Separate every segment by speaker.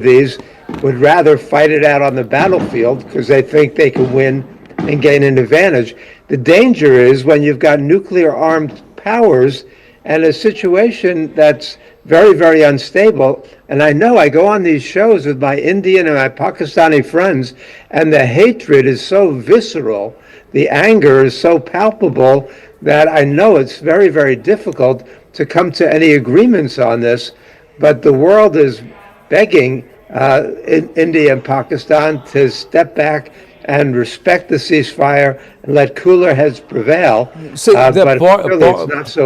Speaker 1: these would rather fight it out on the battlefield because they think they can win and gain an advantage. The danger is when you've got nuclear armed powers and a situation that's very, very unstable. And I know I go on these shows with my Indian and my Pakistani friends, and the hatred is so visceral, the anger is so palpable that I know it's very, very difficult to come to any agreements on this. But the world is begging India and Pakistan to step back and respect the ceasefire and let cooler heads prevail.
Speaker 2: So the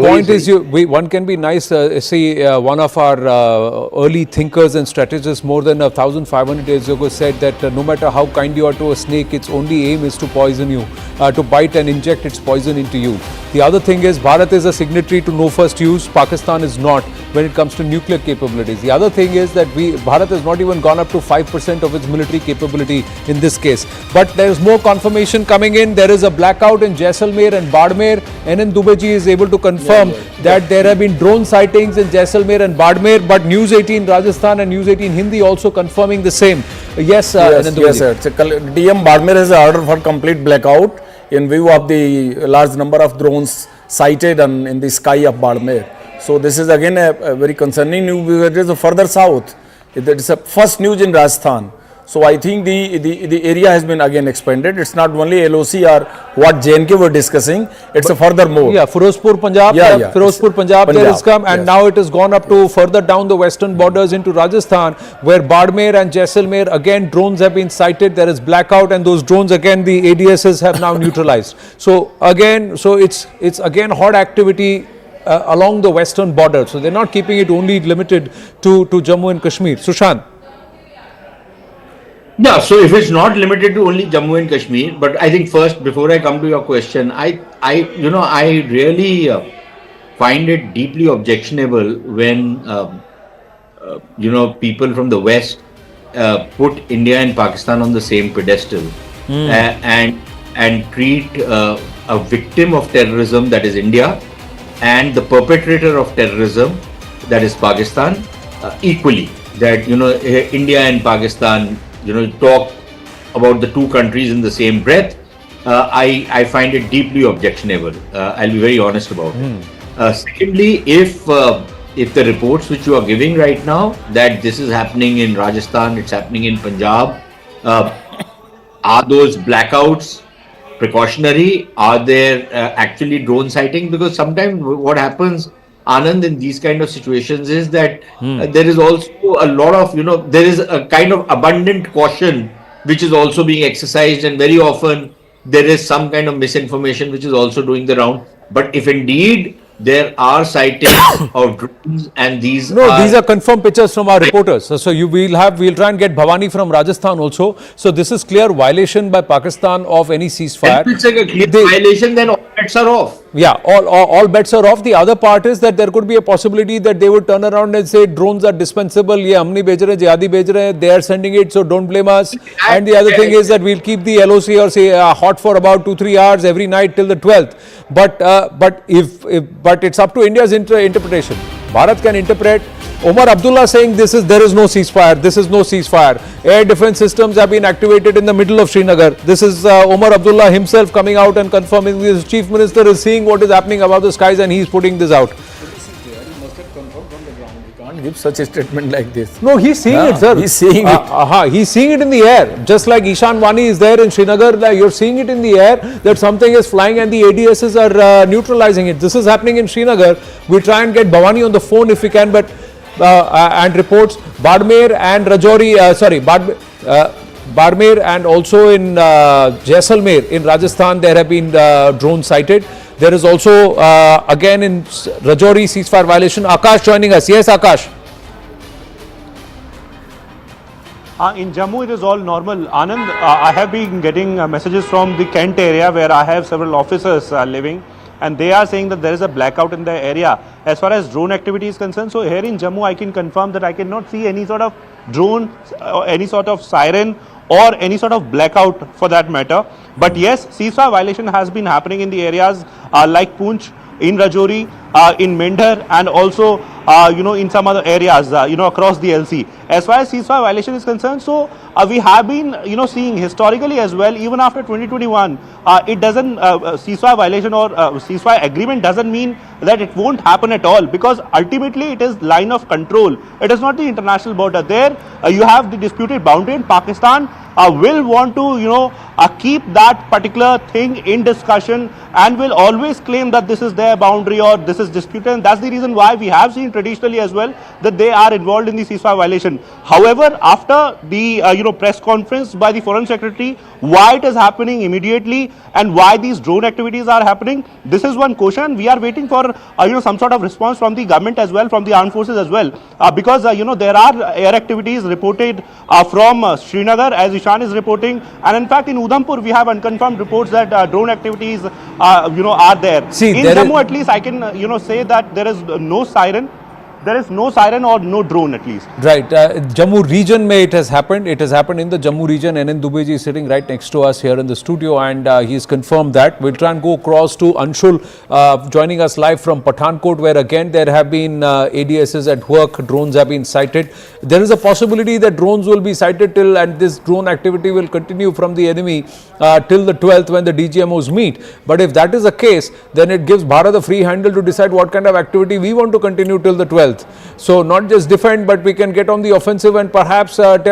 Speaker 2: point
Speaker 1: easy.
Speaker 2: is, one can be nice. One of our early thinkers and strategists more than 1,500 years ago said that no matter how kind you are to a snake, its only aim is to poison you, to bite and inject its poison into you. The other thing is, Bharat is a signatory to no first use. Pakistan is not when it comes to nuclear capabilities. The other thing is that Bharat has not even gone up to 5% of its military capability in this case. But there is more confirmation coming in. There is a blackout in Jaisalmer and Badmer. NN Dubeji is able to confirm that there have been drone sightings in Jaisalmer and Badmer. But News 18 Rajasthan and News 18 Hindi also confirming the same. Yes, NN Dubeji.
Speaker 3: Yes, sir. DM Badmer has ordered for complete blackout in view of the large number of drones sighted in the sky of Badmer. So this is again a very concerning news because it is further south. It is a first news in Rajasthan. So I think the area has been again expanded. It's not only LOC or what JNK were discussing. It's a further more.
Speaker 2: Yeah, Firozpur, Punjab. Firozpur, Punjab. There has come, and now it has gone up to further down the western borders into Rajasthan, where Badmer and Jaisalmer again drones have been sighted. There is blackout, and those drones again the ADSs have now neutralized. So it's again hot activity along the western border. So they're not keeping it only limited to Jammu and Kashmir. Sushant.
Speaker 4: Yeah, so if it's not limited to only Jammu and Kashmir, but I think first, before I come to your question, I really find it deeply objectionable when, people from the West put India and Pakistan on the same pedestal and treat a victim of terrorism, that is India, and the perpetrator of terrorism, that is Pakistan, equally. That, India and Pakistan, talk about the two countries in the same breath. I find it deeply objectionable. I'll be very honest about it. Secondly, if the reports which you are giving right now that this is happening in Rajasthan, it's happening in Punjab, are those blackouts precautionary? Are there actually drone sightings? Because sometimes what happens, Anand, in these kind of situations is that there is also a lot of, there is a kind of abundant caution which is also being exercised, and very often there is some kind of misinformation which is also doing the round. But if indeed there are sightings of drones and these
Speaker 2: are confirmed pictures from our reporters. So we'll try and get Bhavani from Rajasthan also. So this is clear violation by Pakistan of any ceasefire.
Speaker 4: If it's like a clear violation, then all bets are off.
Speaker 2: Yeah, all bets are off. The other part is that there could be a possibility that they would turn around and say drones are dispensable. Ye humne bhej rahe, jihadi bhej rahe, they are sending it, so don't blame us. And the other thing is that we'll keep the LOC or say hot for about 2-3 hours every night till the 12th. But it's up to India's interpretation. Bharat can interpret. Omar Abdullah saying there is no ceasefire. This is no ceasefire. Air defense systems have been activated in the middle of Srinagar. This is Omar Abdullah himself coming out and confirming this. Chief Minister is seeing what is happening above the skies and he's putting this out.
Speaker 3: Give such a statement like this.
Speaker 2: No, he's seeing it, sir.
Speaker 3: He's seeing it.
Speaker 2: He's seeing it in the air. Just like Ishan Wani is there in Srinagar, you're seeing it in the air that something is flying and the ADSs are neutralizing it. This is happening in Srinagar. We try and get Bhavani on the phone if we can, but and reports Badmer and Rajouri, Badmer and also in Jaisalmer in Rajasthan there have been drones sighted. There is also again in Rajouri ceasefire violation. Akash joining us. Yes, Akash.
Speaker 5: In Jammu it is all normal. Anand, I have been getting messages from the Kent area where I have several officers living, and they are saying that there is a blackout in the area as far as drone activity is concerned. So here in Jammu I can confirm that I cannot see any sort of drone, any sort of siren or any sort of blackout for that matter. But yes, ceasefire violation has been happening in the areas like Poonch, in Rajouri, in Mendhar and also in some other areas across the LC. As far as ceasefire violation is concerned, so we have been seeing historically as well, even after 2021, it doesn't ceasefire violation or ceasefire agreement doesn't mean that it won't happen at all, because ultimately it is line of control. It is not the international border. There you have the disputed boundary, and Pakistan will want to keep that particular thing in discussion and will always claim that this is their boundary or this is disputed, and that's the reason why we have seen traditionally as well that they are involved in the ceasefire violation. However, after the press conference by the Foreign Secretary, why it is happening immediately and why these drone activities are happening, this is one question. We are waiting for some sort of response from the government as well, from the armed forces as well, because there are air activities reported from Srinagar, as Ishan is reporting, and in fact in Udhampur we have unconfirmed reports that drone activities are there.
Speaker 2: See,
Speaker 5: in Jammu at least I can say that there is no siren. There is no siren or no drone at least.
Speaker 2: Right. Jammu region mein it has happened. It has happened in the Jammu region. NN Dubey ji is sitting right next to us here in the studio, and he's confirmed that. We'll try and go across to Anshul, joining us live from Pathankot, where again there have been ADSs at work. Drones have been sighted. There is a possibility that drones will be sighted till, and this drone activity will continue from the enemy till the 12th when the DGMOs meet. But if that is the case, then it gives Bharat a free handle to decide what kind of activity we want to continue till the 12th. So not just defend, but we can get on the offensive and perhaps